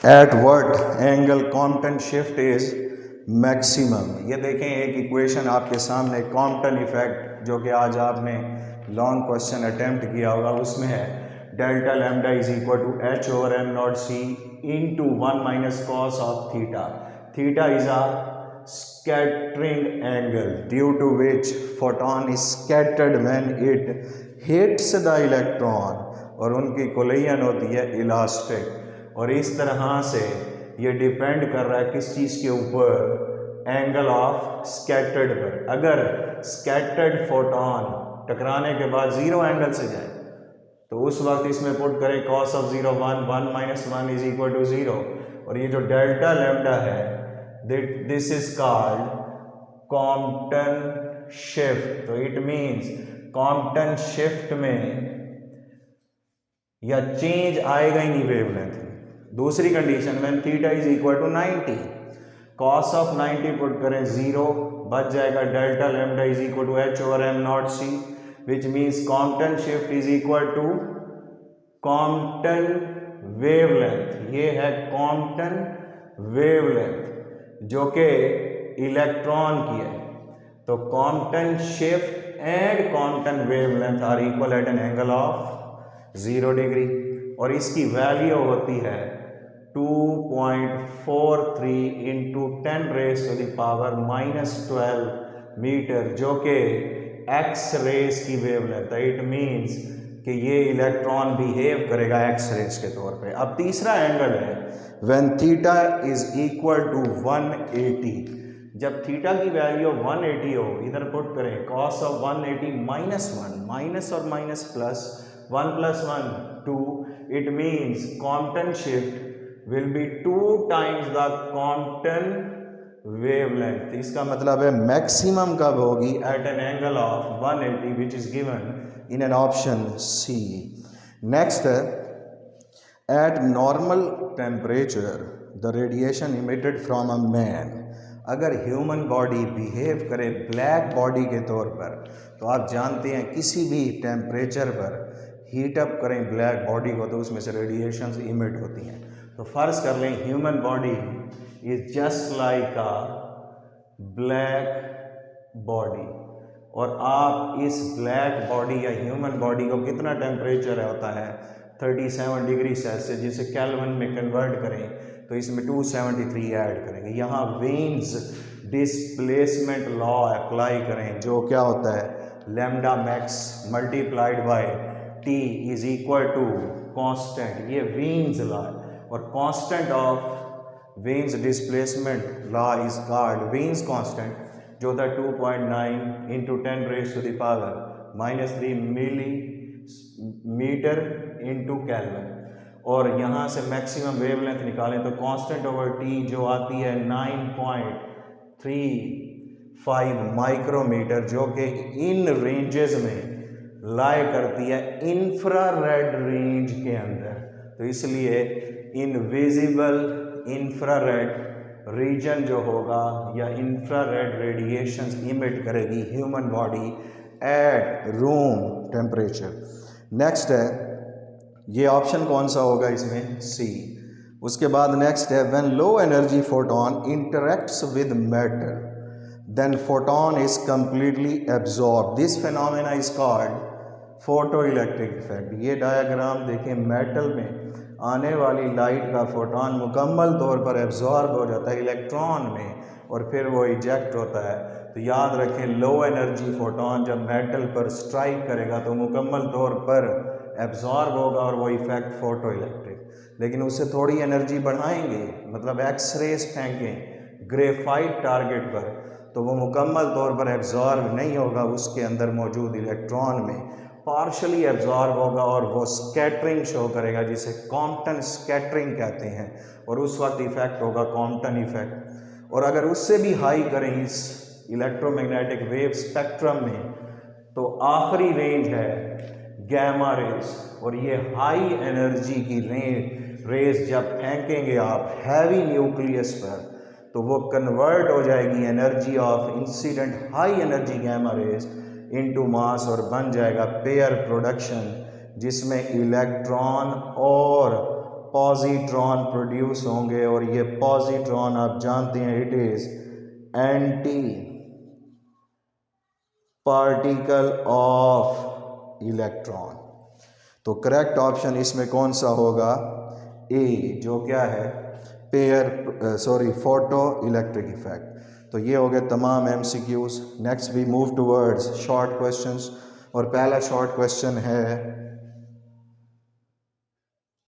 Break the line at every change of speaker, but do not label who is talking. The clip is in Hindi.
At what angle Compton shift is maximum. ये देखें एक इक्वेशन आपके सामने, कॉम्पटन इफेक्ट, जो कि आज आपने लॉन्ग क्वेश्चन अटेम्प्ट किया होगा, उसमें है delta lambda is equal to h over m not c into 1 minus cos of theta. Theta is a scattering angle due to which photon is scattered when it hits the electron, और उनकी कोलिजन होती है इलास्टिक। और इस तरह से ये डिपेंड कर रहा है किस चीज़ के ऊपर, एंगल ऑफ स्कैटर्ड पर। अगर स्कैटर्ड फोटोन टकराने के बाद जीरो एंगल से जाए तो उस वक्त इसमें पुट करें cos of 0 1 1 minus 1 is equal to 0। और ये जो डेल्टा लैम्डा है, this is called Compton shift. तो इट मींस कॉम्पटन शिफ्ट में या चेंज आएगा ही नहीं वेवलेंथ में। दूसरी कंडीशन में theta is equal to 90, cos of 90 put करें 0, बच जाएगा delta lambda is equal to h over m not c, which means Compton shift is equal to Compton wavelength. ये है कॉम्पटन वेवलेंथ जो कि इलेक्ट्रॉन की है। तो Compton shift and Compton wavelength are equal at an angle of 0 degree, और इसकी वैल्यू होती है 2.43 into 10 raise to the power -12 metre, जो कि एक्स रेज की वेवलेंथ है। इट मींस कि ये इलेक्ट्रॉन बिहेव करेगा एक्स रेज के तौर पे। अब तीसरा एंगल है when theta is equal to 180। जब थीटा की वैल्यू 180 हो, इधर पुट करें कॉस ऑफ 180 -1, माइनस और minus plus 1 + 1 2, it means Compton shift will be 2 times the Compton wavelength. इसका मतलब है मैक्सिमम कब होगी, at an angle of 180 which is given in an option C. Next है at normal temperature the radiation emitted from a man. अगर ह्यूमन बॉडी बिहेव करे ब्लैक बॉडी के तौर पर, तो आप जानते हैं किसी भी टेम्परेचर पर हीट अप करें ब्लैक बॉडी को तो उसमें से रेडिएशंस इमिट होती हैं। तो फर्ज कर लें human body is just like a black body, और आप इस ब्लैक बॉडी या ह्यूमन बॉडी को कितना टेम्परेचर होता है 37 डिग्री सेल्सियस, जिसे केल्विन में कन्वर्ट करें तो इसमें 273 ऐड करेंगे। यहाँ वेन्स डिस्प्लेसमेंट लॉ अप्लाई करें, जो क्या होता है lambda max multiplied by T is equal to constant. ये वेन्स लॉ है, और constant of Wien's displacement law is called Wien's constant, जो था 2.9 into 10 raise to the power -3 millimetre into kelvin. और यहाँ से मैक्सिमम वेवलेंथ निकालें तो कांस्टेंट ओवर टी जो आती है 9.35 माइक्रोमीटर, जो कि इन रेंजेस में लाई करती है इंफ्रारेड रेंज के अंदर। तो इसलिए इनविजिबल इंफ्रारेड रीजन जो होगा या इंफ्रारेड रेडिएशंस इमिट करेगी human body at room temperature. Next है, ये ऑप्शन कौन सा होगा इसमें, सी। उसके बाद नेक्स्ट है when low energy photon interacts with metal then photon is completely absorb. This phenomena is called photo electric effect. ये डायग्राम देखें, मेटल में आने वाली लाइट का फोटोन मुकम्मल तौर पर एब्जॉर्ब हो जाता है इलेक्ट्रॉन में, और फिर वो इजेक्ट होता है। तो याद रखें लो एनर्जी फोटोन जब मेटल पर स्ट्राइक करेगा तो मुकम्मल तौर पर एब्जॉर्ब होगा, और वो इफेक्ट फोटो इलेक्ट्रिक। लेकिन उससे थोड़ी एनर्जी बढ़ाएंगे, मतलब एक्स रेज फेंकें ग्रेफाइट टारगेट पर, तो वो मुकम्मल तौर पर एब्जॉर्ब नहीं होगा, उसके अंदर मौजूद इलेक्ट्रॉन में पार्शली एब्जॉर्ब होगा, और वो स्कैटरिंग शो करेगा, जिसे कॉम्पटन स्कैटरिंग कहते हैं, और उस वक्त इफेक्ट होगा कॉम्पटन इफेक्ट। और अगर उससे भी हाई करें इस इलेक्ट्रोमैग्नेटिक वेव स्पेक्ट्रम में, तो आखिरी रेंज है गैमा रेज, और ये हाई एनर्जी की रेज जब फेंकेंगे आप हैवी न्यूक्लियस पर, तो वो कन्वर्ट हो जाएगी energy of incident high energy gamma rays into mass, और बन जाएगा पेयर प्रोडक्शन, जिसमें इलेक्ट्रॉन और पॉजिट्रॉन प्रोड्यूस होंगे और ये पॉजिट्रॉन आप जानते हैं it is anti particle of electron. तो करेक्ट ऑप्शन इसमें कौन सा होगा? ए, जो क्या है फोटो इलेक्ट्रिक इफेक्ट। तो ये हो गए तमाम MCQs। Next we move towards short questions और पहला शॉर्ट क्वेश्चन है